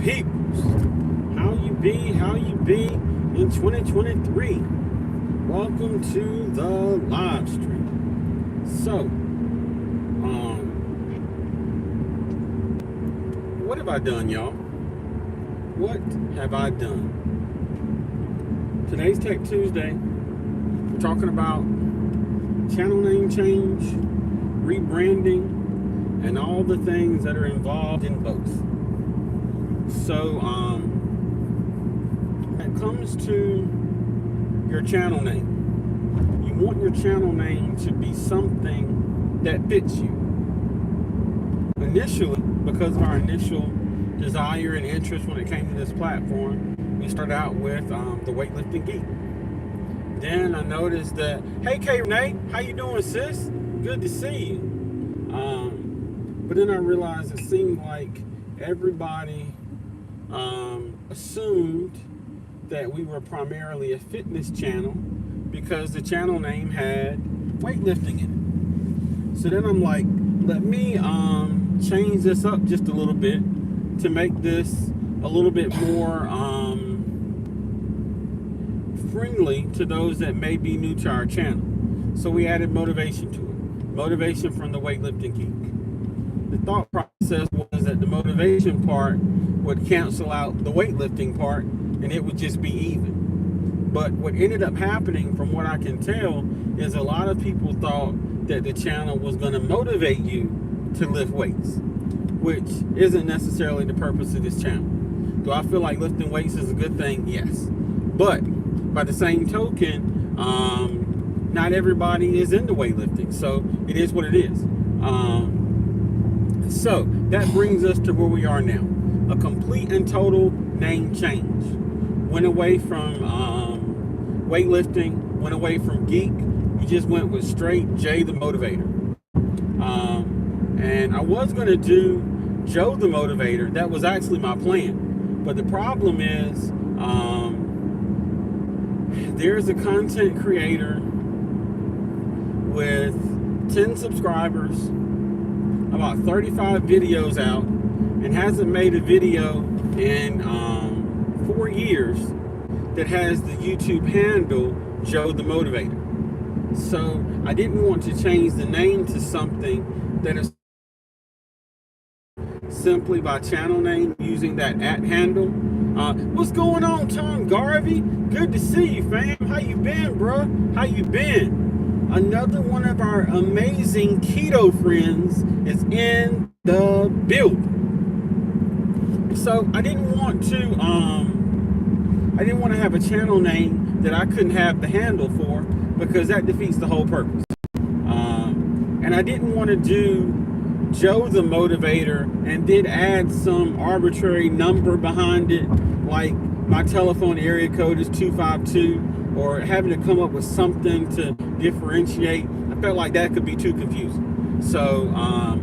peoples. How you be in 2023? Welcome to the live stream. So, what have I done, y'all? What have I done? Today's Tech Tuesday. We're talking about channel name change, rebranding, and all the things that are involved in both. So, when it comes to your channel name, you want your channel name to be something that fits you. Initially, because of our initial desire and interest when it came to this platform, we started out with the Weightlifting Geek. Then I noticed that, hey, K Renee, how you doing, sis? Good to see you. But then I realized it seemed like everybody assumed that we were primarily a fitness channel because the channel name had weightlifting in it. So then I'm like, let me change this up just a little bit to make this a little bit more friendly to those that may be new to our channel. So we added motivation to it. Motivation from the Weightlifting Geek. The thought process was that the motivation part would cancel out the weightlifting part and it would just be even. But what ended up happening, from what I can tell, is a lot of people thought that the channel was going to motivate you to lift weights, which isn't necessarily the purpose of this channel. Do I feel like lifting weights is a good thing? Yes. But by the same token, not everybody is into weightlifting, so it is what it is. So that brings us to where we are now. A complete and total name change. Went away from weightlifting, went away from geek. We just went with straight Jay the Motivator. And I was going to do Joe the Motivator. That was actually my plan. But the problem is, there's a content creator with 10 subscribers, about 35 videos out, and hasn't made a video in 4 years that has the YouTube handle Joe the Motivator. So I didn't want to change the name to something that is simply by channel name using that @ handle. What's going on, Tom Garvey? Good to see you, fam. How you been, bro? How you been? Another one of our amazing keto friends is in the building. So I didn't want to have a channel name that I couldn't have the handle for, because that defeats the whole purpose. And I didn't want to do Joe the Motivator and then add some arbitrary number behind it, like my telephone area code is 252, or having to come up with something to differentiate. I felt like that could be too confusing. So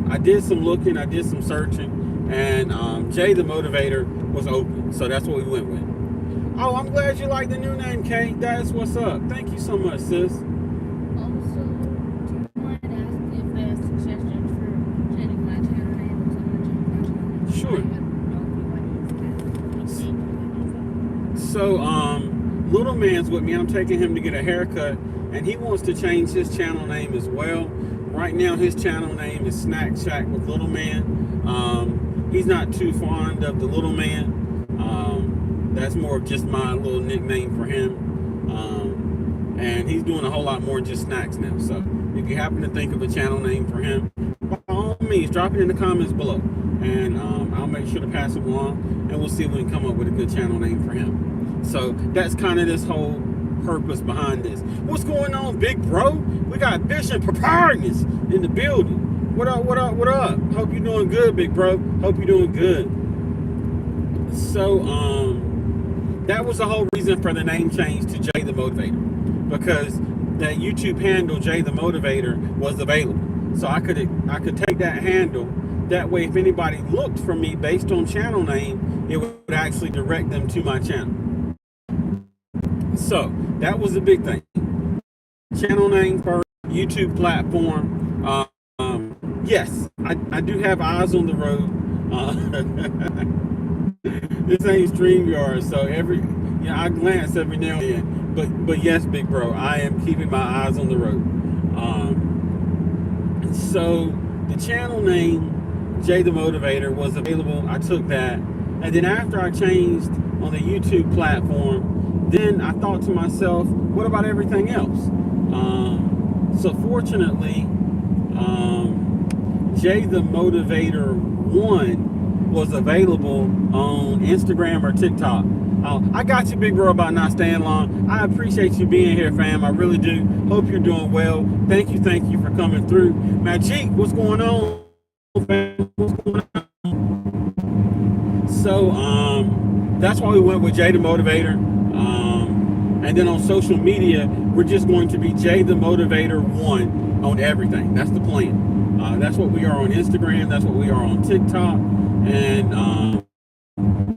I did some looking, I did some searching, and Jay the Motivator was open. So that's what we went with. Oh, I'm glad you like the new name, Kate. That's what's up. Thank you so much, sis. Also, do you mind asking if there's suggestions for changing my channel name or something? Sure. So, Little Man's with me. I'm taking him to get a haircut, and he wants to change his channel name as well. Right now, his channel name is Snack Shack with Little Man. He's not too fond of the Little Man. That's more of just my little nickname for him. And he's doing a whole lot more than just snacks now. So if you happen to think of a channel name for him, by all means, drop it in the comments below. And I'll make sure to pass it along, and we'll see if we can come up with a good channel name for him. So that's kind of this whole purpose behind this. What's going on, big bro? We got Vision Preparedness in the building. What up, what up, what up? Hope you're doing good, big bro. Hope you're doing good. So, that was the whole reason for the name change to Jay the Motivator, because that YouTube handle Jay the Motivator was available. So I could take that handle. That way, if anybody looked for me based on channel name, it would actually direct them to my channel. So that was the big thing. Channel name first, YouTube platform. Yes, I do have eyes on the road. This ain't StreamYard, so I glance every now and then. But yes, big bro, I am keeping my eyes on the road. So the channel name Jay the Motivator was available. I took that, and then after I changed on the YouTube platform, then I thought to myself, what about everything else? So fortunately, Jay the Motivator 1 was available on Instagram or TikTok. I got you, big bro, about not staying long. I appreciate you being here, fam. I really do. Hope you're doing well. Thank you for coming through. Magic, what's going on, fam? What's going on? So, that's why we went with Jay the Motivator. And then on social media, we're just going to be Jay the Motivator 1 on everything. That's the plan. That's what we are on Instagram. That's what we are on TikTok. And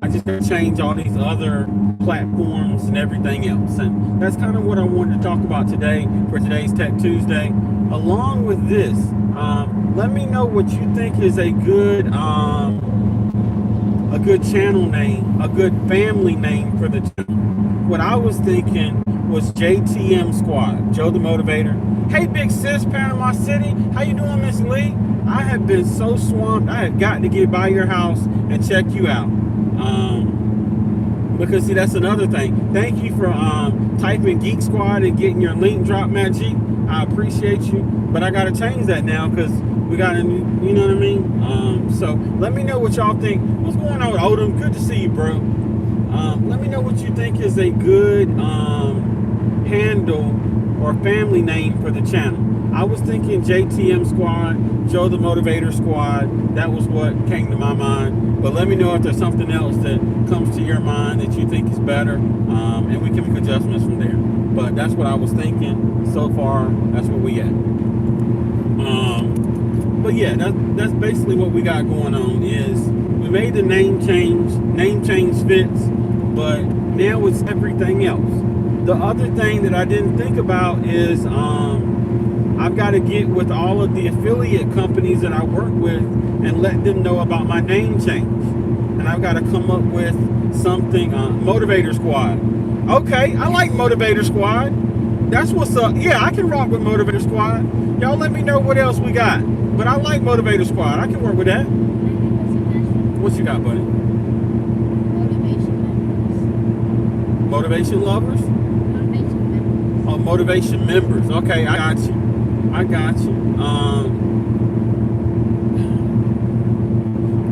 I just change all these other platforms and everything else. And that's kind of what I wanted to talk about today for today's Tech Tuesday. Along with this, let me know what you think is a good channel name, a good family name for the channel. What I was thinking was JTM Squad, Joe the Motivator. Hey, big sis, Panama City. How you doing, Miss Lee? I have been so swamped. I have got to get by your house and check you out. Because see, that's another thing. Thank you for typing Geek Squad and getting your link dropped, Magic. I appreciate you. But I got to change that now because we got a new, you know what I mean? So let me know what y'all think. What's going on, Odom? Good to see you, bro. Let me know what you think is a good handle or family name for the channel. I was thinking JTM Squad, Joe the Motivator Squad. That was what came to my mind. But let me know if there's something else that comes to your mind that you think is better, and we can make adjustments from there. But that's what I was thinking. So far, that's where we at. But yeah, that's basically what we got going on. Is we made the name change. Name change fits, but now it's everything else. The other thing that I didn't think about is I've got to get with all of the affiliate companies that I work with and let them know about my name change. And I've got to come up with something, Motivator Squad. Okay, I like Motivator Squad. That's what's up. Yeah, I can rock with Motivator Squad. Y'all let me know what else we got. But I like Motivator Squad. I can work with that. What you got, buddy? Motivation lovers? Oh, motivation members. Okay, I got you.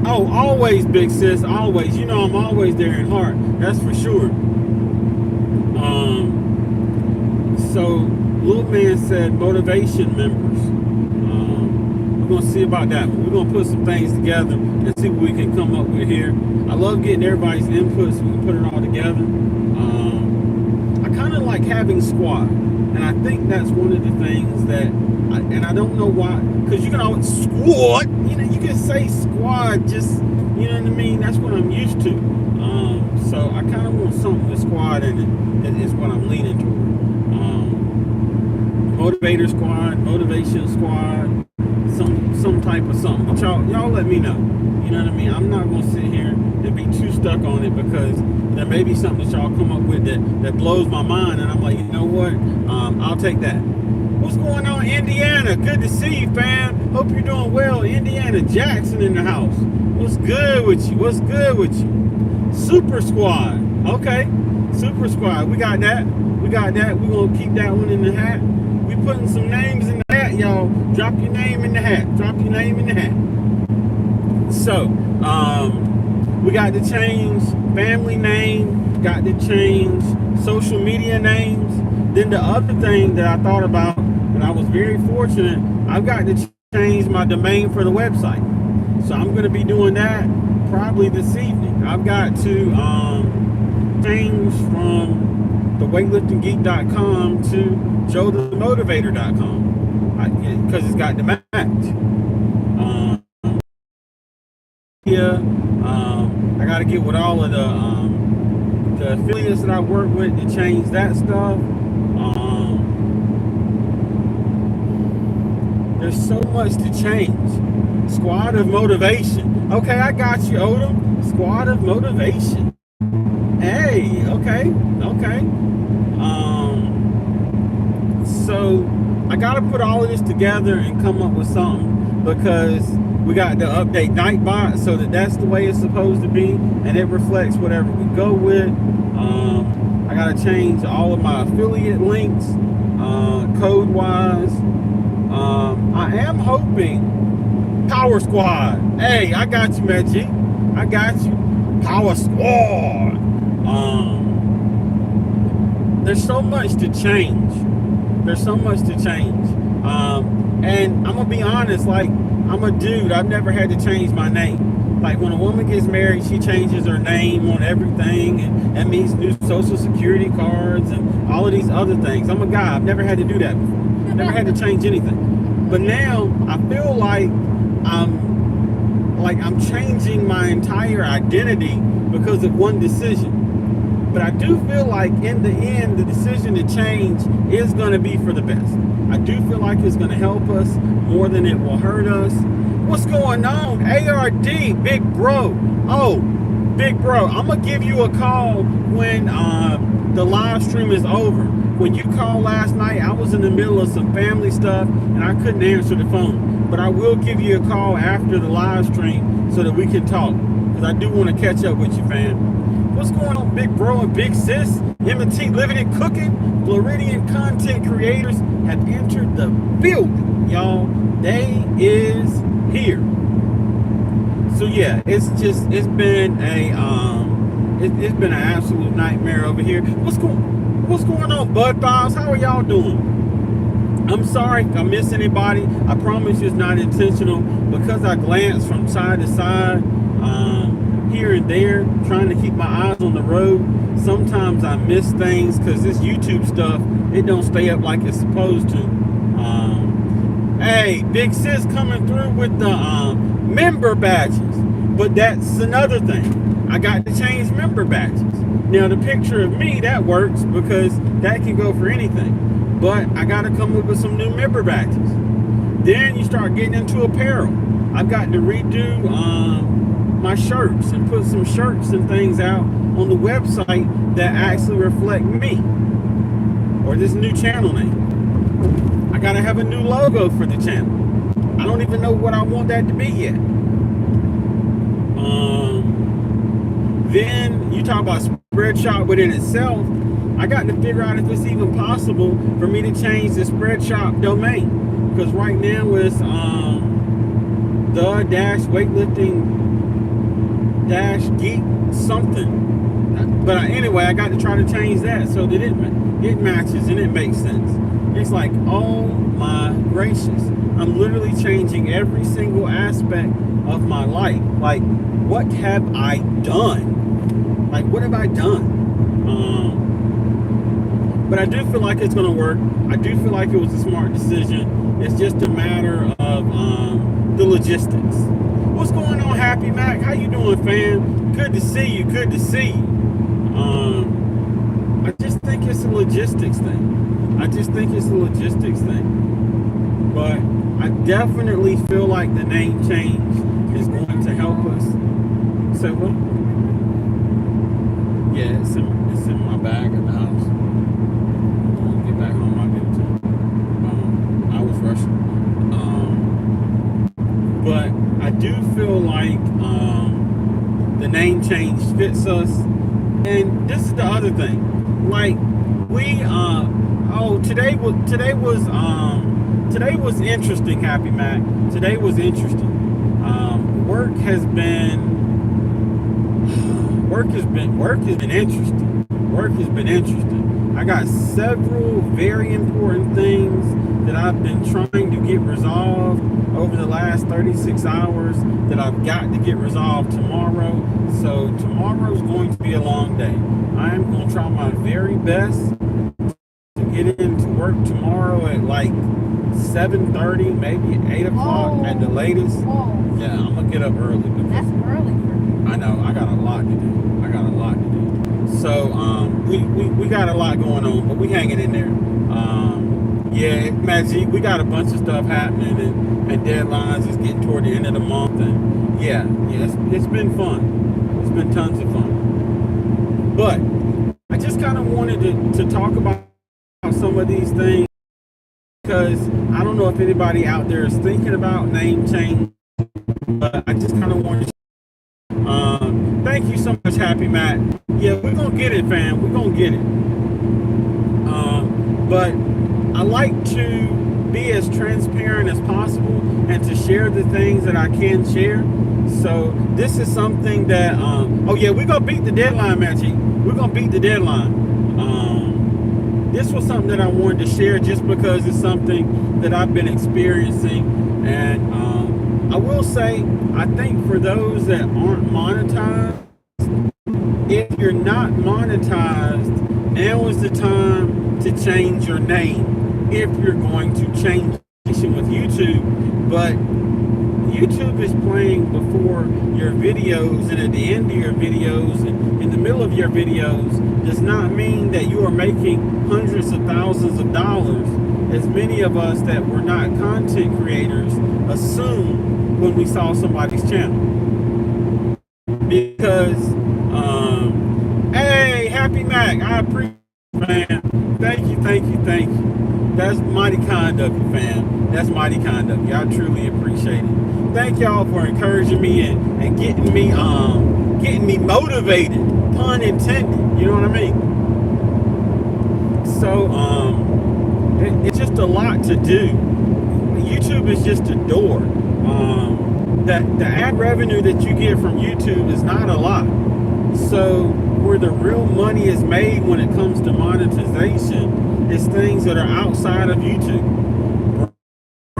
Oh, always, big sis. Always. You know I'm always there in heart. That's for sure. So, little man said motivation members. We're going to see about that. We're going to put some things together and see what we can come up with here. I love getting everybody's input so we can put it all together. I kind of like having squad. And I think that's one of the things that, and I don't know why, because you can always squad, you know, you can say squad, just, you know what I mean? That's what I'm used to. So I kind of want something with squad in it. That is what I'm leaning toward. Motivator Squad, Motivation Squad, some type of something. But y'all let me know. You know what I mean? I'm not going to sit here and be too stuck on it because there may be something that y'all come up with that blows my mind, and I'm like, you know what? I'll take that. What's going on, Indiana? Good to see you, fam. Hope you're doing well. Indiana Jackson in the house. What's good with you? What's good with you? Super Squad. Okay. Super Squad. We got that. We're going to keep that one in the hat. We putting some names in the hat, y'all. Drop your name in the hat. Drop your name in the hat. So, we got to change family name, got to change social media names. Then the other thing that I thought about, and I was very fortunate, I've got to change my domain for the website. So I'm going to be doing that probably this evening. I've got to change from theweightliftinggeek.com to joethemotivator.com because it's got the match. I got to get with all of the affiliates that I work with to change that stuff. There's so much to change. Squad of Motivation. Okay, I got you, Odom. Squad of Motivation. Hey, okay. So I gotta put all of this together and come up with something, because we got to update Nightbot so that that's the way it's supposed to be, and it reflects whatever we go with. I gotta change all of my affiliate links, code wise. I am hoping Power Squad. Hey, I got you, Magic. I got you. Power Squad. There's so much to change. And I'm gonna be honest, like, I'm a dude. I've never had to change my name. Like, when a woman gets married, she changes her name on everything, and that means new social security cards and all of these other things. I'm a guy. I've never had to do that before. Never had to change anything. But now I feel like I'm changing my entire identity because of one decision. But I do feel like in the end, the decision to change is going to be for the best. I do feel like it's going to help us more than it will hurt us. What's going on? ARD, big bro. Oh, big bro, I'm going to give you a call when the live stream is over. When you called last night, I was in the middle of some family stuff and I couldn't answer the phone. But I will give you a call after the live stream so that we can talk, because I do want to catch up with you, fam. What's going on, big bro and big sis? M&T Living and Cooking, Floridian content creators have entered the building, y'all. They is here. So yeah, it's been an absolute nightmare over here. What's going on, Bud Files? How are y'all doing? I'm sorry if I miss anybody. I promise you it's not intentional, because I glance from side to side, here and there, trying to keep my eyes on the road. Sometimes I miss things because this YouTube stuff, it don't stay up like it's supposed to. Hey, big sis coming through with the member badges, but that's another thing. I got to change member badges. Now the picture of me, that works because that can go for anything, but I got to come up with some new member badges. Then you start getting into apparel. I've got to redo my shirts and put some shirts and things out on the website that actually reflect me, or this new channel name. I gotta have a new logo for the channel. I don't even know what I want that to be yet. Then you talk about Spreadshop within itself. I got to figure out if it's even possible for me to change the Spreadshop domain, because right now it's the-weightlifting geek something. But anyway, I got to try to change that so that it matches and it makes sense. It's like, oh my gracious, I'm literally changing every single aspect of my life. Like, what have I done? Like, what have I done? But I do feel like it's gonna work. I do feel like it was a smart decision. It's just a matter of the logistics. What's going on, Happy Mac? How you doing, fam? Good to see you. Good to see you. I just think it's a logistics thing. But I definitely feel like the name change is going to help us. So what? Yeah, it's in my bag at the house. I'll get back home, I'll get it to you. I was rushing. But I do feel like the name change fits us. And this is the other thing. Like, we today was interesting, Happy Mac. Today was interesting. Work has been interesting. I got several very important things that I've been trying to get resolved over the last 36 hours that I've got to get resolved tomorrow. So tomorrow's going to be a long day. I am going to try my very best to get into work tomorrow at like 7:30, maybe 8 o'clock at the latest. Yeah, I'm going to get up early. That's early for me. I know, I got a lot to do. So we got a lot going on, but we hanging in there. Yeah, Magic, we got a bunch of stuff happening, and deadlines is getting toward the end of the month, and yeah, it's been fun. It's been tons of fun. But talk about some of these things because I don't know if anybody out there is thinking about name change, but I just kind of want to. Thank you so much, Happy Matt. Yeah, we're gonna get it, fam. We're gonna get it. But I like to be as transparent as possible and to share the things that I can share. So this is something that oh yeah, we're gonna beat the deadline, Matchy. We're gonna beat the deadline. This was something that I wanted to share just because it's something that I've been experiencing. And I will say, I think for those that aren't monetized, if you're not monetized, now is the time to change your name if you're going to change with YouTube. But YouTube is playing before your videos, and at the end of your videos and in the middle of your videos does not mean that you are making hundreds of thousands of dollars, as many of us that were not content creators assumed when we saw somebody's channel. Because hey, Happy Mac, I appreciate it, man. Thank you. That's mighty kind of you, fam. That's mighty kind of you. I truly appreciate it. Thank y'all for encouraging me and getting me motivated, pun intended. You know what I mean? So it's just a lot to do. YouTube is just a door. The ad revenue that you get from YouTube is not a lot. So where the real money is made when it comes to monetization is things that are outside of YouTube.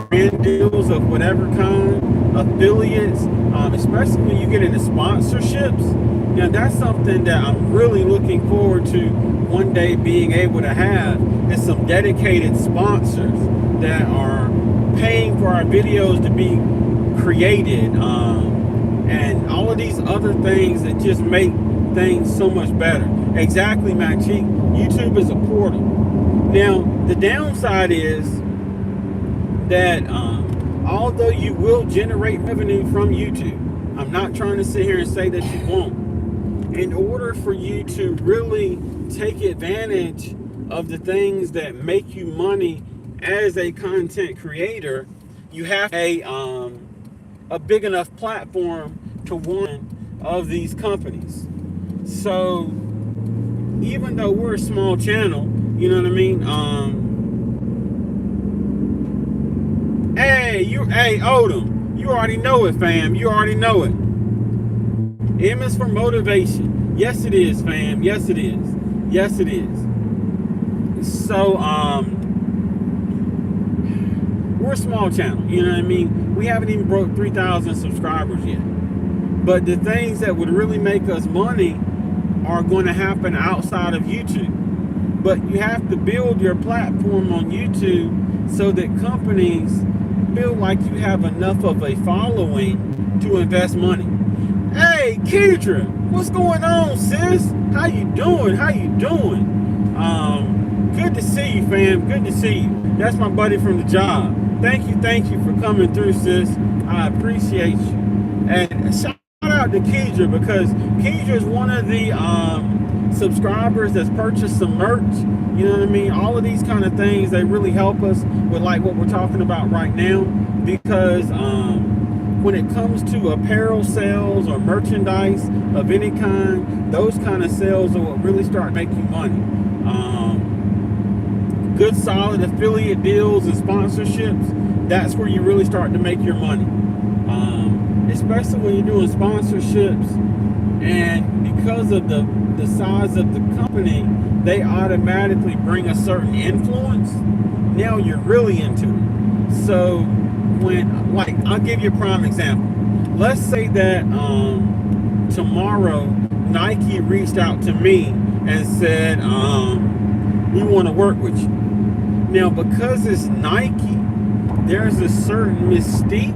Brand deals of whatever kind, affiliates, especially when you get into sponsorships. Now that's something that I'm really looking forward to one day being able to have, is some dedicated sponsors that are paying for our videos to be created, and all of these other things that just make things so much better. Exactly, Matt Cheek. YouTube is a portal. Now, the downside is that although you will generate revenue from YouTube, I'm not trying to sit here and say that you won't. In order for you to really take advantage of the things that make you money as a content creator, you have a big enough platform to one of these companies. So even though we're a small channel, you know what I mean? Hey, Odom, you already know it, fam. You already know it. M is for motivation. Yes, it is, fam. Yes, it is. Yes, it is. So, we're a small channel. You know what I mean? We haven't even broke 3,000 subscribers yet. But the things that would really make us money are going to happen outside of YouTube. But you have to build your platform on YouTube so that companies feel like you have enough of a following to invest money. Hey, Kedra, what's going on, sis? How you doing? Good to see you, fam. Good to see you. That's my buddy from the job. Thank you for coming through, sis. I appreciate you. And shout out to Kedra, because Kedra is one of the subscribers that's purchased some merch. You know what I mean? All of these kind of things, they really help us with like what we're talking about right now, because when it comes to apparel sales or merchandise of any kind, those kind of sales are what really start making money. Good solid affiliate deals and sponsorships, that's where you really start to make your money. Especially when you're doing sponsorships, and because of the size of the company, they automatically bring a certain influence. Now you're really into it. So when, like, I'll give you a prime example. Let's say that tomorrow Nike reached out to me and said, we want to work with you. Now, because it's Nike, there's a certain mystique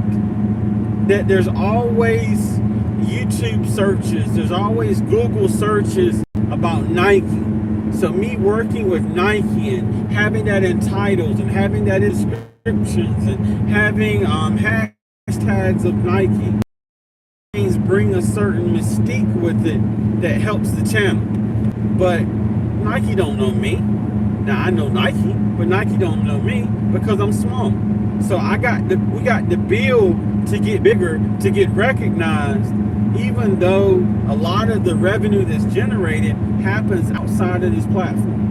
that there's always YouTube searches, there's always Google searches about Nike. So me working with Nike and having that in titles and having that in descriptions and having hashtags of Nike, things bring a certain mystique with it that helps the channel. But Nike don't know me. Now I know Nike, but Nike don't know me because I'm small. So we got to build to get bigger, to get recognized, even though a lot of the revenue that's generated happens outside of this platform.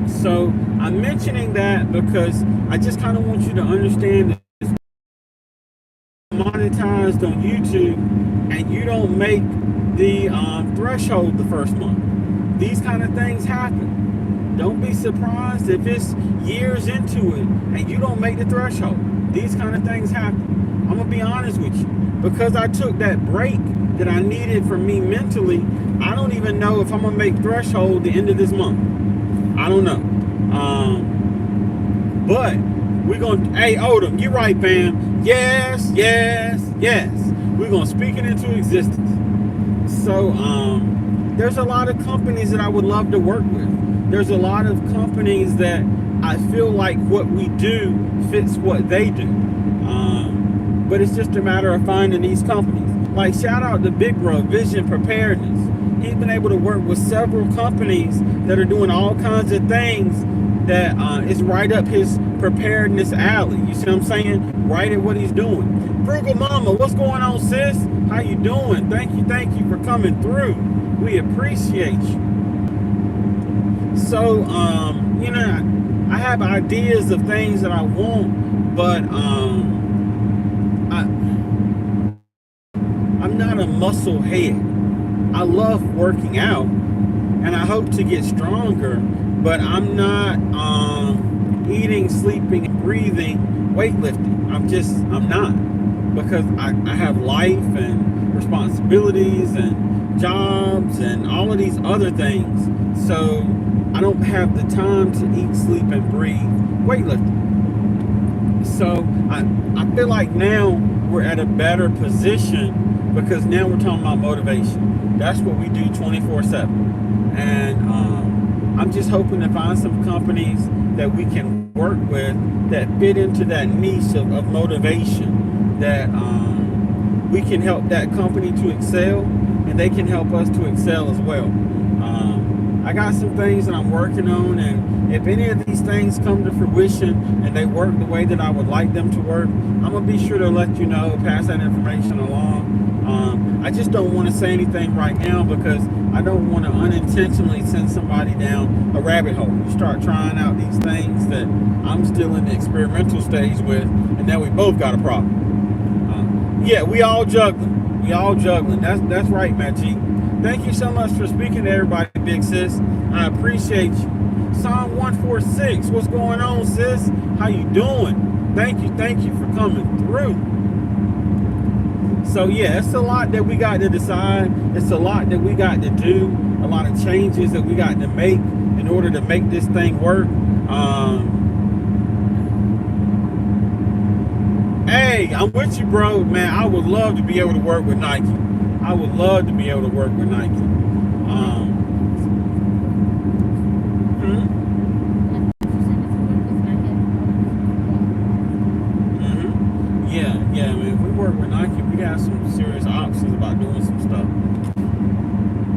So I'm mentioning that because I just kind of want you to understand that it's monetized on YouTube and you don't make the threshold the first month. These kind of things happen. Don't be surprised if it's years into it and you don't make the threshold. These kind of things happen. I'm gonna be honest with you. Because I took that break that I needed for me mentally, I don't even know if I'm gonna make threshold the end of this month. I don't know. But we're gonna, hey Odom, you're right, fam. Yes, yes, yes. We're gonna speak it into existence. So there's a lot of companies that I would love to work with. There's a lot of companies that I feel like what we do fits what they do. But it's just a matter of finding these companies. Like shout out to Big Bro, Vision Preparedness. He's been able to work with several companies that are doing all kinds of things that is right up his preparedness alley. You see what I'm saying? Right at what he's doing. Frugal Mama, what's going on, sis? How you doing? Thank you for coming through. We appreciate you. So, you know, I have ideas of things that I want, but I'm not a muscle head. I love working out and I hope to get stronger, but I'm not eating, sleeping, and breathing, weightlifting. I'm not, because I have life and responsibilities and jobs and all of these other things. So I don't have the time to eat, sleep, and breathe weightlifting. So I feel like now we're at a better position because now we're talking about motivation. That's what we do 24/7. And I'm just hoping to find some companies that we can work with that fit into that niche of motivation, that we can help that company to excel and they can help us to excel as well. I got some things that I'm working on, and if any of these things come to fruition and they work the way that I would like them to work, I'm gonna be sure to let you know, pass that information along. I just don't want to say anything right now because I don't want to unintentionally send somebody down a rabbit hole. You start trying out these things that I'm still in the experimental stage with, and now we both got a problem. Yeah, we all juggling. We all juggling. That's right, Matt G. Thank you so much for speaking to everybody, big sis. I appreciate you. Psalm 146, what's going on, sis? How you doing? Thank you for coming through. So yeah, it's a lot that we got to decide. It's a lot that we got to do. A lot of changes that we got to make in order to make this thing work. Hey, I'm with you, bro. Man, I would love to be able to work with Nike. I would love to be able to work with Nike. Yeah, man. If we work with Nike, we got some serious options about doing some stuff.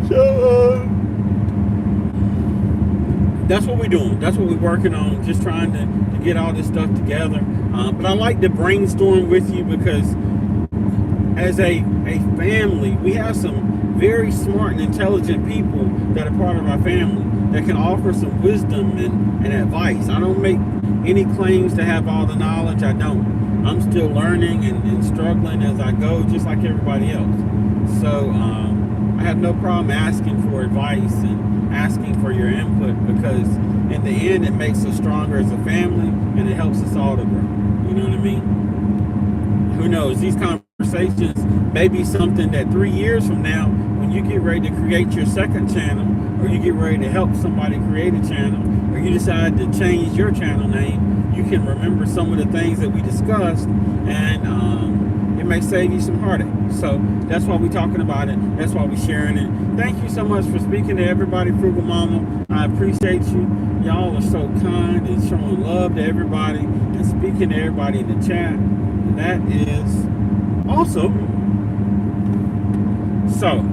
So that's what we're doing. That's what we're working on. Just trying to get all this stuff together. But I like to brainstorm with you because as a family, we have some very smart and intelligent people that are part of our family that can offer some wisdom and advice. I don't make any claims to have all the knowledge. I don't. I'm still learning and struggling as I go, just like everybody else. So I have no problem asking for advice and asking for your input because in the end, it makes us stronger as a family and it helps us all to grow. You know what I mean? Who knows? These conversations may be something that 3 years from now, when you get ready to create your second channel, or you get ready to help somebody create a channel, or you decide to change your channel name, you can remember some of the things that we discussed, and it may save you some heartache. So that's why we're talking about it. That's why we're sharing it. Thank you so much for speaking to everybody, Frugal Mama. I appreciate you. Y'all are so kind and showing love to everybody and speaking to everybody in the chat. And that is awesome. So,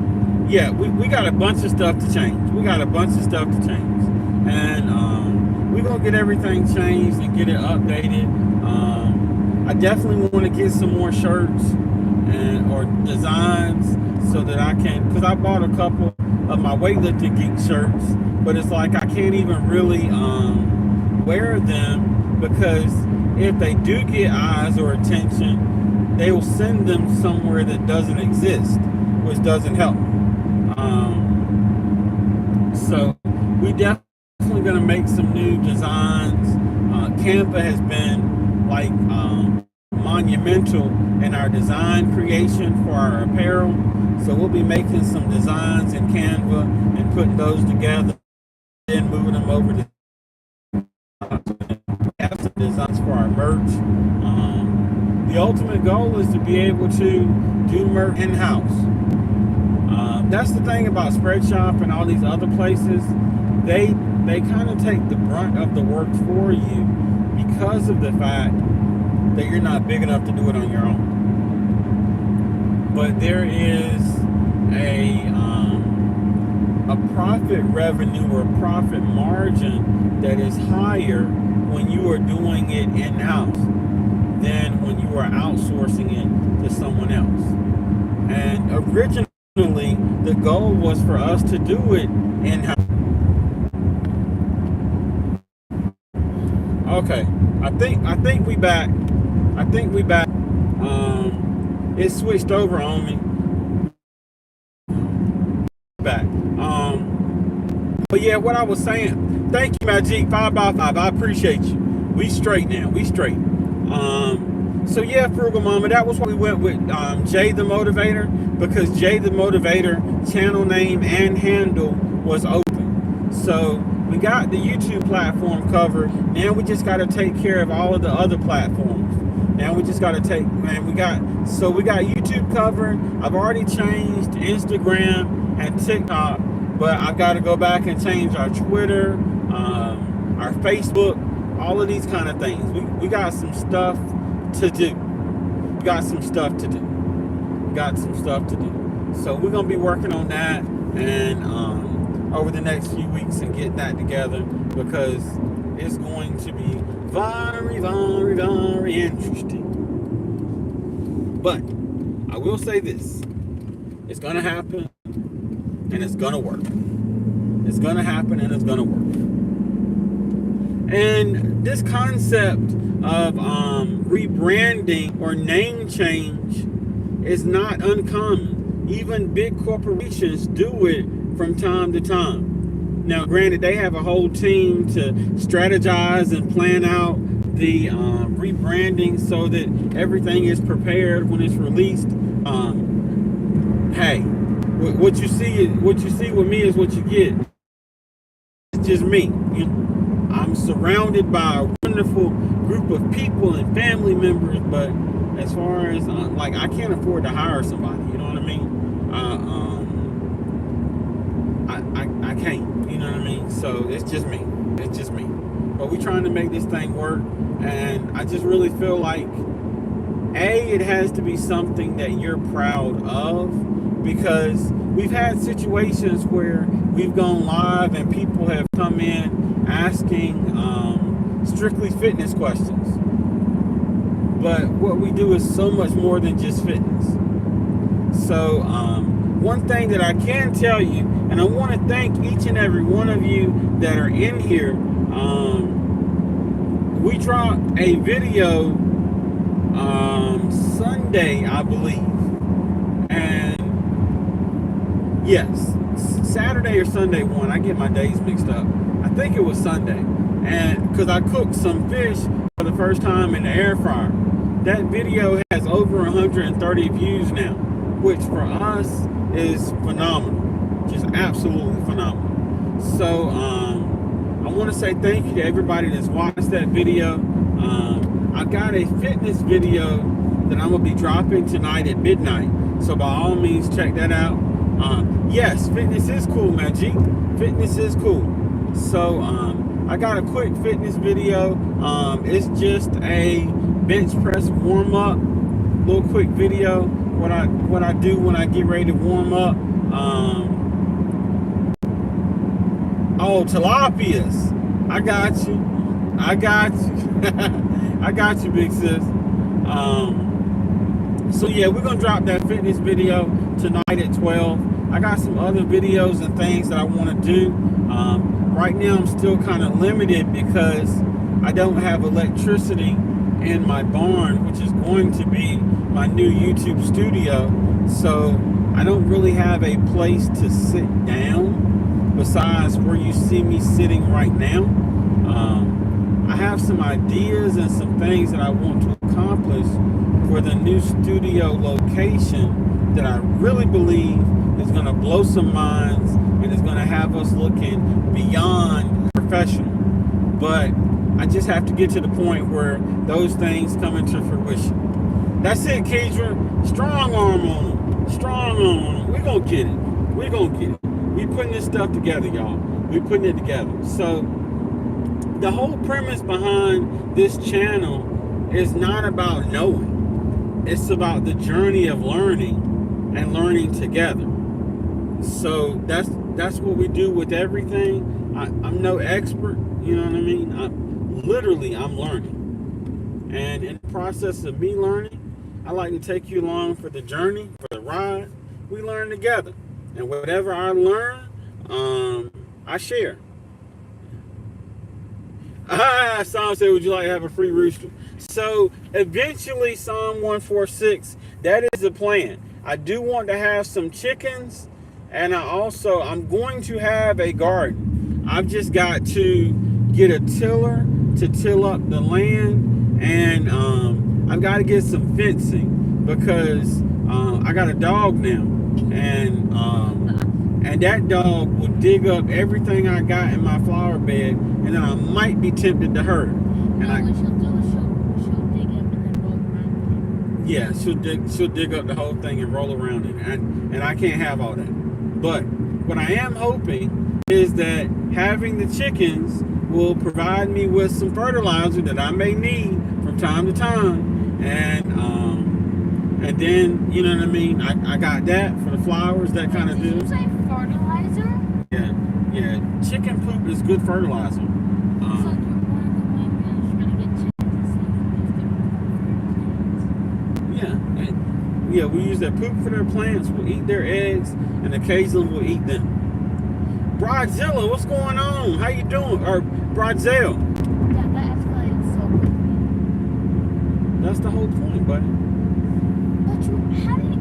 yeah, we got a bunch of stuff to change. We got a bunch of stuff to change. And we're gonna get everything changed and get it updated. I definitely want to get some more shirts and or designs so that I can, because I bought a couple of my weightlifting geek shirts, but it's like I can't even really wear them, because if they do get eyes or attention, they will send them somewhere that doesn't exist, which doesn't help. So we definitely going to make some new designs. Canva has been like monumental in our design creation for our apparel. So we'll be making some designs in Canva and putting those together and moving them over to have some designs for our merch. The ultimate goal is to be able to do merch in-house. That's the thing about Spreadshop and all these other places. They kind of take the brunt of the work for you because of the fact that you're not big enough to do it on your own. But there is a profit revenue or profit margin that is higher when you are doing it in-house than when you are outsourcing it to someone else. And originally, the goal was for us to do it in-house. Okay, I think we back. It switched over on me. Back. But yeah, what I was saying. Thank you, Magic 5x5. I appreciate you. We straight now. We straight. So yeah, Frugal Mama, that was why we went with Jay the Motivator, because Jay the Motivator channel name and handle was open. So we got the YouTube platform covered. Now we just got to take care of all of the other platforms. Now we just got to we got YouTube covered. I've already changed Instagram and TikTok, but I've got to go back and change our Twitter, our Facebook, all of these kind of things. We got some stuff to do. So we're going to be working on that and over the next few weeks and get that together, because it's going to be very, very, very interesting. But I will say this. It's going to happen and it's going to work. It's going to happen and it's going to work. And this concept of rebranding or name change is not uncommon. Even big corporations do it from time to time. Now, granted, they have a whole team to strategize and plan out the rebranding so that everything is prepared when it's released. Hey, what you see with me is what you get. It's just me. I'm surrounded by a wonderful group of people and family members, but as far as like, I can't afford to hire somebody. You know what I mean? I can't. You know what I mean? So it's just me. But we're trying to make this thing work, and I just really feel like it has to be something that you're proud of, because we've had situations where we've gone live and people have come in asking strictly fitness questions. But what we do is so much more than just fitness. So one thing that I can tell you, and I want to thank each and every one of you that are in here. We dropped a video Sunday, I believe. And yes, Saturday or Sunday one. I get my days mixed up. I think it was Sunday. And because I cooked some fish for the first time in the air fryer. That video has over 130 views now, which for us is phenomenal. Just absolutely phenomenal. So I want to say thank you to everybody that's watched that video. I got a fitness video that I'm going to be dropping tonight at midnight. So by all means, check that out. Yes, fitness is cool, man. Fitness is cool. So I got a quick fitness video. It's just a bench press warm up, little quick video. What I do when I get ready to warm up. Oh, tilapias. I got you. I got you. I got you, big sis. So yeah, we're gonna drop that fitness video tonight at 12. I got some other videos and things that I want to do. Right now, I'm still kind of limited because I don't have electricity in my barn, which is going to be my new YouTube studio. So I don't really have a place to sit down besides where you see me sitting right now. I have some ideas and some things that I want to accomplish for the new studio location that I really believe is going to blow some minds and is going to have us looking beyond professional. But I just have to get to the point where those things come into fruition. That's it, Kedra. Strong arm on them. Strong arm on them. We're going to get it. We're going to get it. We putting this stuff together, y'all. We putting it together. So the whole premise behind this channel is not about knowing. It's about the journey of learning and learning together. So that's what we do with everything. I'm no expert, you know what I mean? I'm learning. And in the process of me learning, I like to take you along for the journey, for the ride. We learn together. And whatever I learn, I share. Psalm said, would you like to have a free rooster? So eventually, Psalm 146, that is the plan. I do want to have some chickens, and I'm going to have a garden. I've just got to get a tiller to till up the land, and I've got to get some fencing because I got a dog now, and that dog will dig up everything I got in my flower bed, and then I might be tempted to hurt. And what she'll do is she'll dig up and then roll around it. Yeah, she'll dig up the whole thing and roll around it, and I can't have all that. But what I am hoping is that having the chickens will provide me with some fertilizer that I may need from time to time, and then, you know what I mean, I got that for the flowers, that kind of deal. Did you say fertilizer? Yeah, chicken poop is good fertilizer. So you're one of the women trying to get chickens to Yeah, we use their poop for their plants, we'll eat their eggs, and occasionally we'll eat them. Broadzilla, what's going on? How you doing? Or Broadzell. Yeah, that escalated so quickly. That's the whole point, buddy. But how do you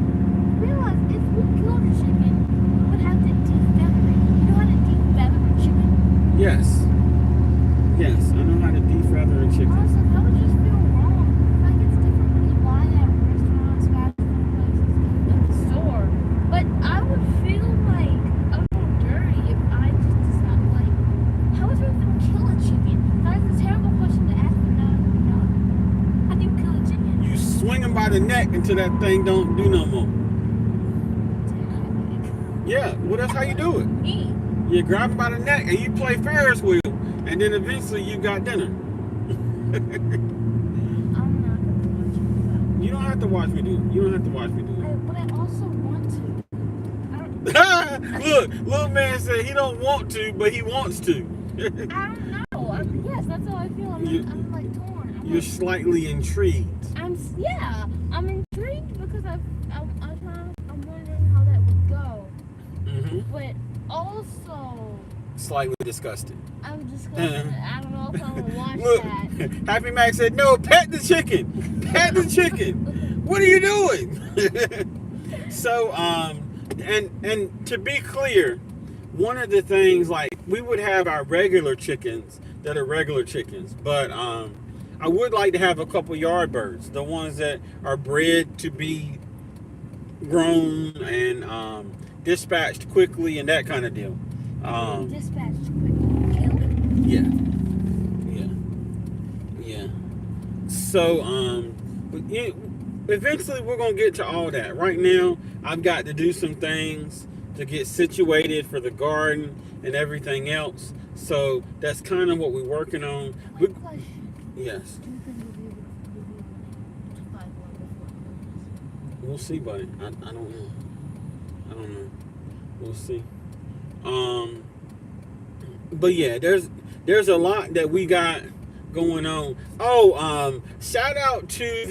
realize if we killed a chicken, we would have to defeather it? You know how to defeather a chicken? Yes, I know how to defeather a chicken. Honestly, that would just feel wrong. Like it's different when you buy it at restaurants, fast food places, at the store. But I would feel like a little dirty if I just decided, like, how would you even kill a chicken? That is a terrible question to ask, but now you know. How do you kill a chicken? You swing them by the neck until that thing don't do no more. Yeah, well, that's how you do it. Eat. You grab them by the neck and you play Ferris wheel, and then eventually you got dinner. I'm not gonna watch you do that. You don't have to watch me do it. You don't have to watch me do But I also want to. it. Look, little man said he don't want to, but he wants to. I don't know. Yes, that's how I feel. I'm like torn. You're slightly intrigued. I'm intrigued because I'm wondering how that would go. Mm-hmm. But also, Slightly disgusted. I'm disgusted. I don't know if I'm gonna watch Look, that. Happy Max said, no, pet the chicken. Pet the chicken. What are you doing? So, and to be clear, one of the things, like, we would have our regular chickens that are regular chickens, but I would like to have a couple yard birds, the ones that are bred to be grown and dispatched quickly and that kind of deal. Dispatched quickly. Killed? Yeah. So, eventually we're going to get to all that. Right now, I've got to do some things to get situated for the garden and everything else. So, that's kind of what we're working on. One question. Yes. Do you think you'll be able to find one before? We'll see, buddy. I don't know. We'll see. But yeah, there's a lot that we got going on. Oh, shout out to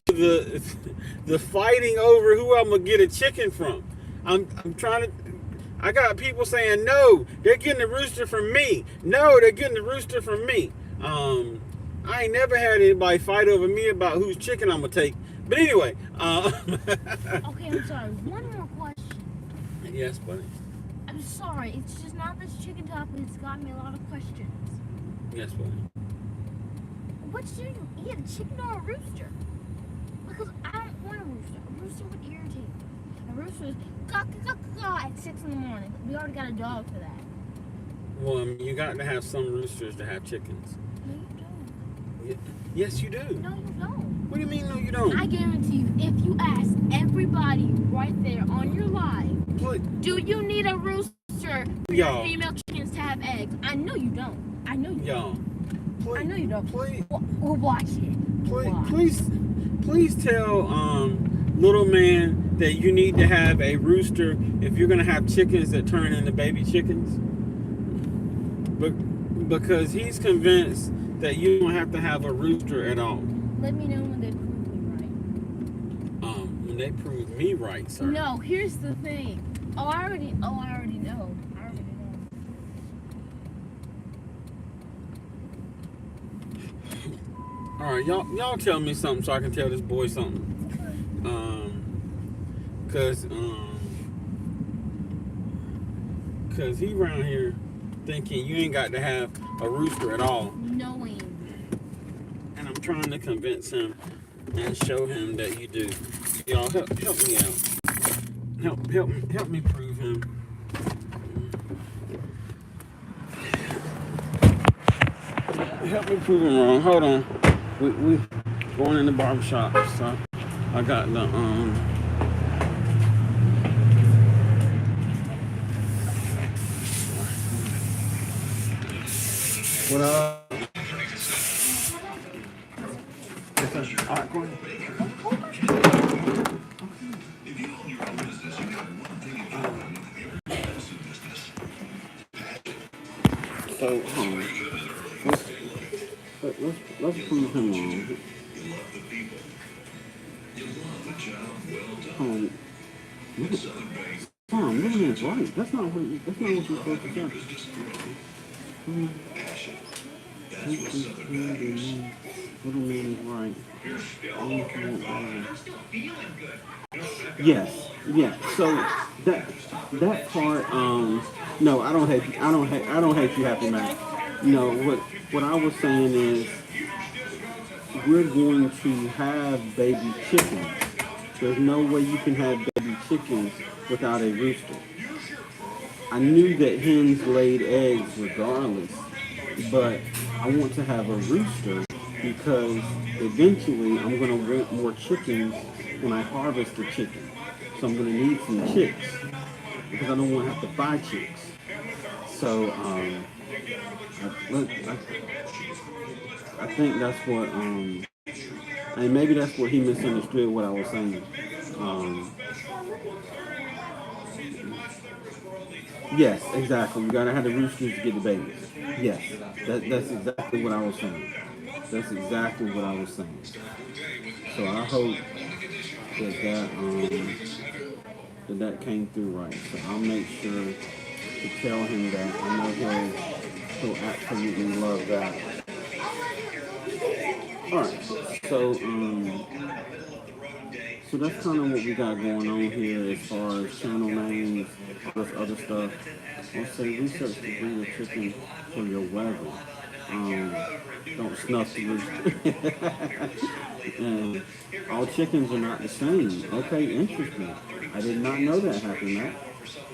the fighting over who I'm gonna get a chicken from. I'm trying to. I got people saying no, they're getting the rooster from me. No, they're getting the rooster from me. I ain't never had anybody fight over me about whose chicken I'm gonna take. But anyway. Okay, I'm sorry. One more question. Yes, buddy. I'm sorry. It's just not this chicken topic. It's got me a lot of questions. Yes, buddy. What should you eat, a chicken or a rooster? Because I don't want a rooster. A rooster would irritate me. A rooster is at 6 in the morning. We already got a dog for that. Well, I mean, you got to have some roosters to have chickens. No, you don't. Yes, you do. No, you don't. What do you mean, no, you don't? I guarantee you, if you ask everybody right there on your live, What? do you need a rooster for your female chickens to have eggs? I know you don't. I know you don't. Please, I know you don't. Please, We'll watch it. Please tell little man that you need to have a rooster if you're gonna have chickens that turn into baby chickens. But because he's convinced that you don't have to have a rooster at all. Let me know when they prove me right. When they prove me right, sir. No, here's the thing. I already know. All right, y'all tell me something so I can tell this boy something. Cause he around here thinking you ain't got to have a rooster at all. Knowing. And I'm trying to convince him and show him that you do. Y'all help me out. Help me prove him. Help me prove him wrong. Hold on. We going in the barbershop, so I got the what up? All right, go ahead. So, let's prove him wrong. Tom, little man's right. That's not what you're supposed to say. Little man is right. Yes. So that part, no, I don't hate you, Happy Mac. No, what I was saying is we're going to have baby chickens. There's no way you can have baby chickens without a rooster. I knew that hens laid eggs regardless, but I want to have a rooster because eventually I'm going to want more chickens when I harvest the chicken. So I'm going to need some chicks because I don't want to have to buy chicks. So I think that's what, and maybe that's what he misunderstood what I was saying. Yes, exactly. You gotta have the roosters to get the babies. Yes, that's exactly what I was saying. That's exactly what I was saying. So I hope that came through right. So I'll make sure to tell him that. I know he'll absolutely love that. Alright, so that's kind of what we got going on here as far as channel names, this other stuff. I'll say research to bring a chicken for your weather. Don't snuff the rooster. And all chickens are not the same. Okay, interesting. I did not know that happened, Matt.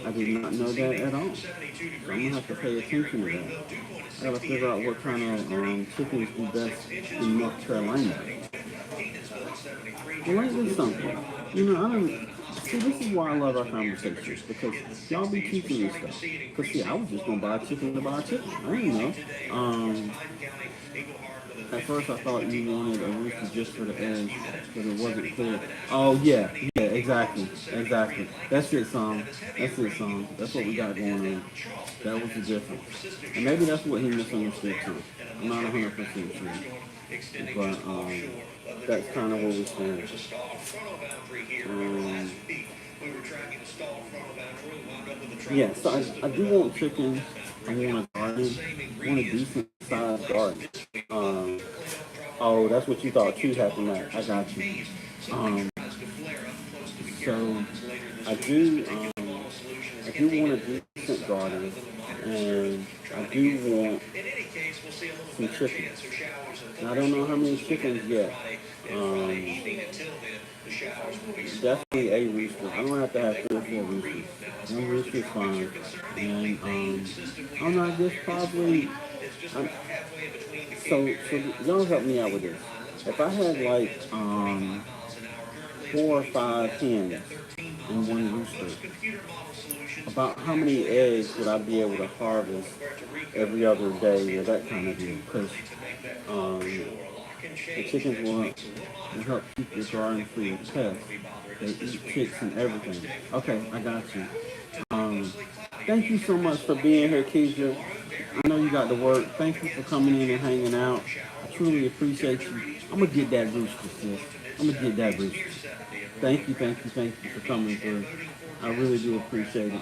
I did not know that at all. So I'm going to have to pay attention to that. I got to figure out what kind of chickens do best in North Carolina. Well, ain't this something? You know, I don't... See, this is why I love our conversations, because y'all be teaching me stuff. Because, see, I was just going to buy a chicken to buy a chicken. I didn't know. At first, I thought you wanted a rooster just for the eggs, but it wasn't clear. Oh yeah, yeah, exactly, exactly. That's it, son. That's it, son. That's what we got going on. That was the difference, and maybe that's what he misunderstood too. I'm not 100% sure, but that's kind of where we stand. Um, yeah, so I do want chickens. I want a garden. I want a decent sized garden. Um, oh, that's what you thought too, Happy Mac. I got you. Um, so I do want a decent garden, and I do want some chickens. And I don't know how many chickens yet. Um, Definitely a rooster. I don't have to have 3 or 4 roosters. One rooster is fine. And I don't know. I guess probably. I'm, so y'all help me out with this. If I had like 4 or 5 hens and one rooster, about how many eggs would I be able to harvest every other day or that kind of deal? Because um, the chickens will help keep your garden free of pests. They eat ticks and everything. Okay, I got you. Um, Thank you so much for being here, Keisha. I know you got to work. Thank you for coming in and hanging out. I truly appreciate you. I'm gonna get that rooster, sis. I'm gonna get that rooster. Thank you for coming through. I really do appreciate it.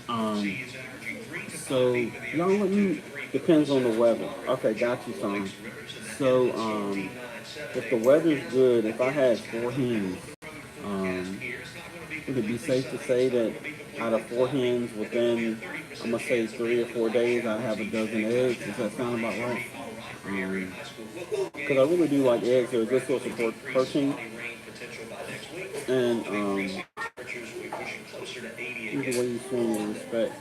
Um, so y'all let me depends on the weather. Okay, got you, son. So if the weather's good, if I had 4 hens, um, would it be safe to say that out of 4 hens, within I'm gonna say 3 or 4 days, I have a dozen eggs? Does that sound about right? Because I really do like eggs. They're a good source of protein. And either way you swing and respect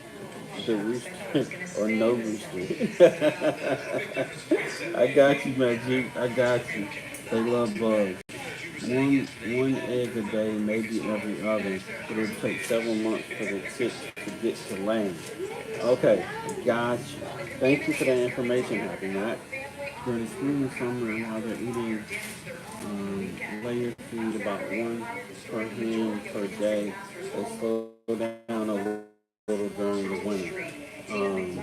the rooster or no rooster. I got you, Magic. I got you. They love bugs. One egg a day, maybe every other. It'll take several months for the chicks to get to land. Okay, got you. Thank you for that information, Happy Matt. During the spring and summer, while they're eating layer feed about 1 per hen per day, they slow down a little during the winter. Um,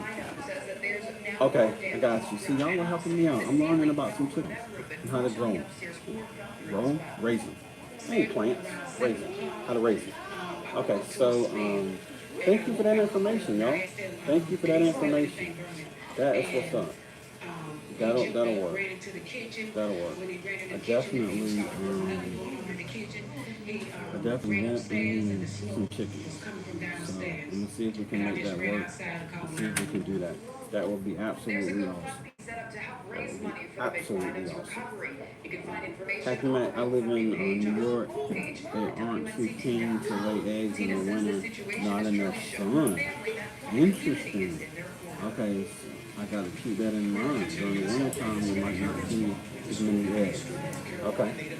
okay, I got you. See, y'all are helping me out. I'm learning about some chickens and how to grow them. Grow them? Raise them. They ain't plants. Raise them. How to raise them. Okay, so thank you for that information, y'all. Thank you for that information. That is what's up. That'll work. That'll work. I definitely want some chickens. So let me see if we can make that work. Let's see if we can do that. That would be absolutely awesome. That would be absolutely awesome. Happy Mac, I live in New York. They aren't too keen to lay eggs in the winter. Not enough sun. Interesting. Okay, so I gotta keep that in mind. During the winter time, we might not see as many eggs. Okay.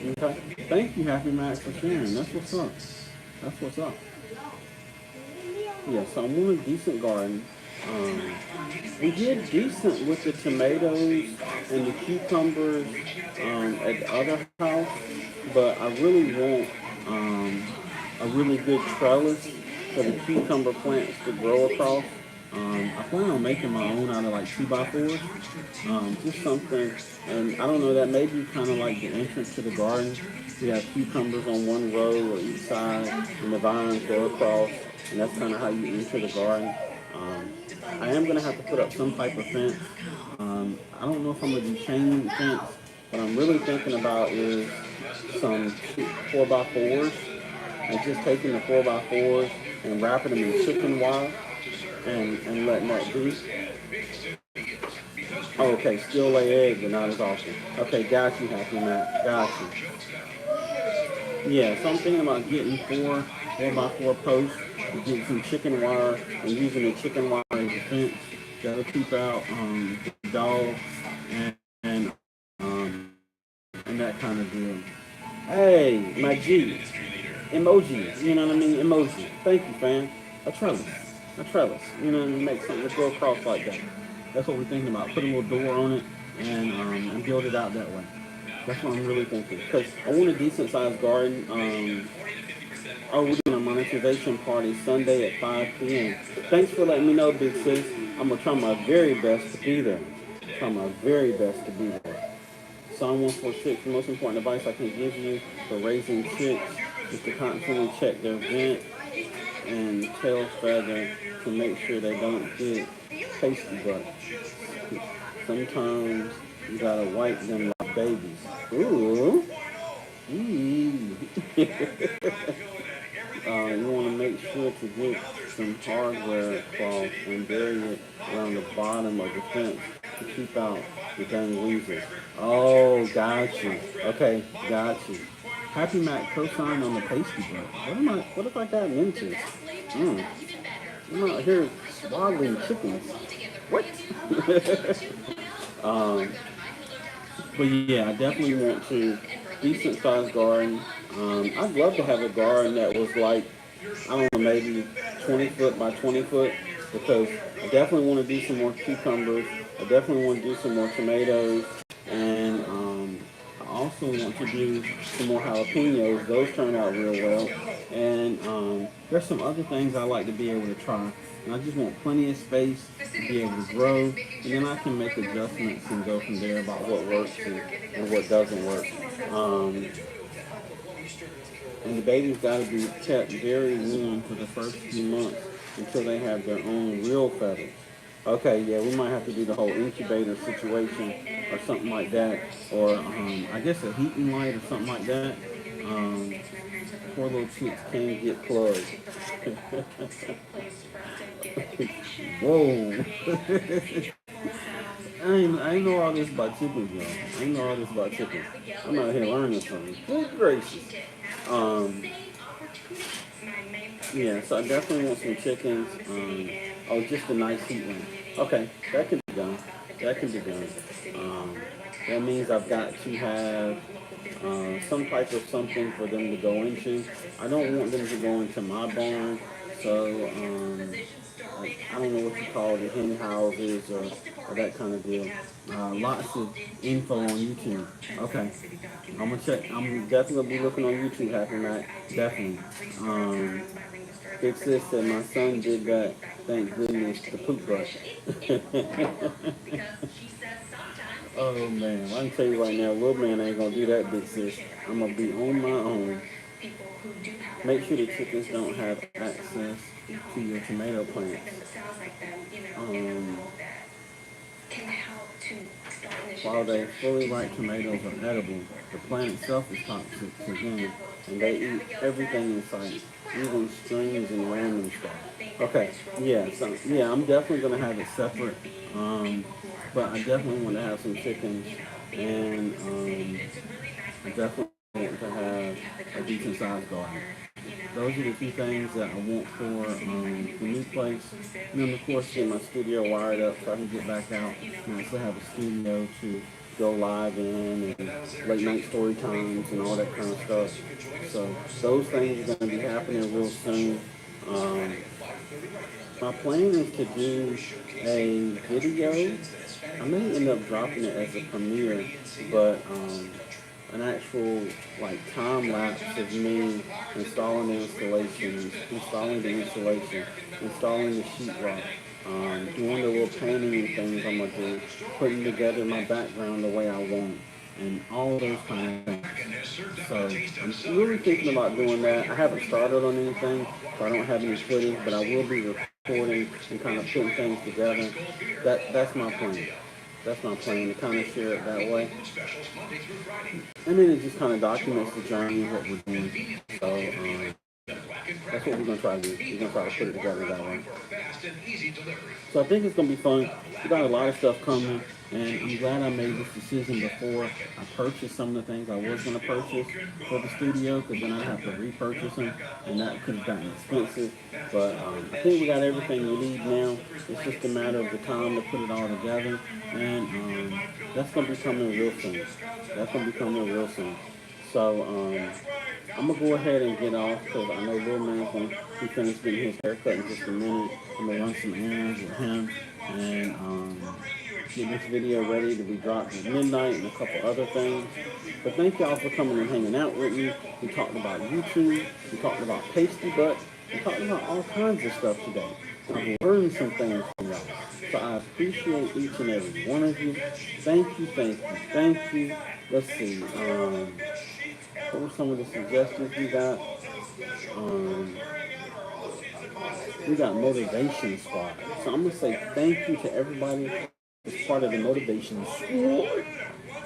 Okay. Thank you, Happy Max, for sharing. That's what's up. That's what's up. Yeah, so I'm on a decent garden. Um, we did decent with the tomatoes and the cucumbers at the other house, but I really want a really good trellis for the cucumber plants to grow across. I plan on making my own out of like 2x4s. Just something, and I don't know, that may be kind of like the entrance to the garden. We have cucumbers on one row or each side, and the vines go across, and that's kind of how you enter the garden. I am going to have to put up some type of fence. I don't know if I'm going to do chain link fence. What I'm really thinking about is some 4x4s, and just taking the 4x4s and wrapping them in chicken wire and letting that be. Oh, okay, still lay eggs, but not as often. Okay, got you, Happy Matt. Got you. Yeah, so I'm thinking about getting 4x4 posts, getting some chicken wire, and using the chicken wire as a fence. That'll keep out the dogs and um, and that kind of deal. Hey, my G. Emoji. You know what I mean? Emoji. Thank you, fam. A trellis. A trellis. You know what I mean? Make something to go across like that. That's what we're thinking about. Put a little door on it and build it out that way. That's what I'm really thinking. Because I want a decent sized garden. Oh, we're doing a monetization party Sunday at 5 p.m. Thanks for letting me know, big sis. I'm going to try my very best to be there. Try my very best to be there. Psalm 146, the most important advice I can give you for raising chicks is to constantly check their vent and tail feather to make sure they don't get pasty butt. Sometimes you gotta wipe them like babies. Ooh. Mm. You want to make sure to get some hardware cloth and bury it around the bottom of the fence to keep out the dang weasels. Oh, got you. Okay, got you. Happy Mac co-sign on the pasty butt. What if I got into? Mm. I'm out here swaddling chickens. What? um, but yeah, I definitely want to decent sized garden. I'd love to have a garden that was like, I don't know, maybe 20 foot by 20 foot, because I definitely want to do some more cucumbers. I definitely want to do some more tomatoes, and I also want to do some more jalapenos. Those turn out real well, and there's some other things I like to be able to try. And I just want plenty of space to be able to grow, and then I can make adjustments and go from there about what works and what doesn't work. Um, and the baby's got to be kept very warm for the first few months until they have their own real feathers. Okay, yeah, we might have to do the whole incubator situation or something like that, or I guess a heating light or something like that. Um, Poor little chicks can't get plugged. Whoa. I ain't know all this about chickens, y'all. I ain't know all this about chickens. I'm out here learning something. Good gracious. Um, yeah, so I definitely want some chickens. Oh, just a nice heat lamp. Okay, that can be done. That can be done. Um, that means I've got to have some type of something for them to go into. I don't want them to go into my barn, so I don't know what you call the hen houses or that kind of deal. Lots of info on YouTube. Okay, I'm gonna check. I'm definitely gonna be looking on YouTube. Happy Mac, definitely. Big sis said my son did that. Thank goodness, the poop brush. Oh man, I can tell you right now, little man ain't gonna do that, big sis. I'm gonna be on my own. Make sure the chickens don't have access to your tomato plants. Um, while they fully ripe tomatoes are edible, the plant itself is toxic to them, and they eat everything in sight, even strings and random stuff. Okay, yeah, I'm definitely gonna have it separate. But I definitely want to have some chickens, and I definitely want to have a decent sized garden. Those are the two things that I want for the new place. And then of course get my studio wired up so I can get back out and actually have a studio to go live in, and late night story times and all that kind of stuff. So those things are going to be happening real soon. Um, my plan is to do a video. I may end up dropping it as a premiere, but an actual like time lapse of me installing the installation, installing the sheetrock, doing the little painting and things I'm gonna do, putting together my background the way I want, and all those kind of things. So I'm really thinking about doing that. I haven't started on anything, so I don't have any footage, but I will be recording and kind of putting things together. That's my plan. That's my plan, to kind of share it that way. And then it just kind of documents the journey of what we're doing. So that's what we're going to try to do. We're going to try to put it together that way. So I think it's going to be fun. We got a lot of stuff coming, and I'm glad I made this decision before I purchased some of the things I was going to purchase for the studio, because then I'd have to repurchase them, and that could have gotten expensive. But I think we got everything we need now. It's just a matter of the time to put it all together, and that's going to be coming real soon. That's going to be coming real soon. So I'm going to go ahead and get off, because I know little man's going to be finished getting his haircut in just a minute. I'm going to run some errands with him, and get this video ready to be dropped at midnight and a couple other things. But thank y'all for coming and hanging out with me. We talked about YouTube. We talked about pasty butt. We talked about all kinds of stuff today. I've learned some things from y'all. So I appreciate each and every one of you. Thank you, thank you, thank you. Let's see. What were some of the suggestions we got? We got Motivation Squad. So I'm going to say thank you to everybody that's part of the Motivation Squad.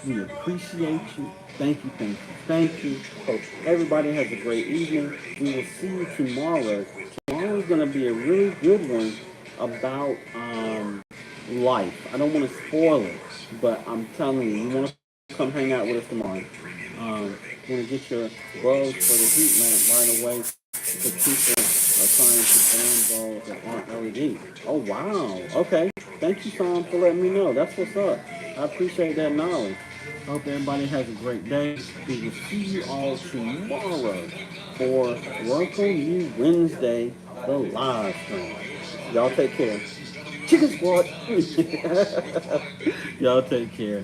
We appreciate you. Thank you, thank you, thank you. Hope everybody has a great evening. We will see you tomorrow. Tomorrow is going to be a really good one about life. I don't want to spoil it, but I'm telling you want to come hang out with us tomorrow. You want to get your bulbs for the heat lamp right away because people are trying to ban bulbs that aren't LED. Oh, wow. Okay. Thank you, Tom, for letting me know. That's what's up. I appreciate that knowledge. I hope everybody has a great day. We will see you all tomorrow for Welcome You Wednesday, the live stream. Y'all take care. Chicken Squad. Y'all take care.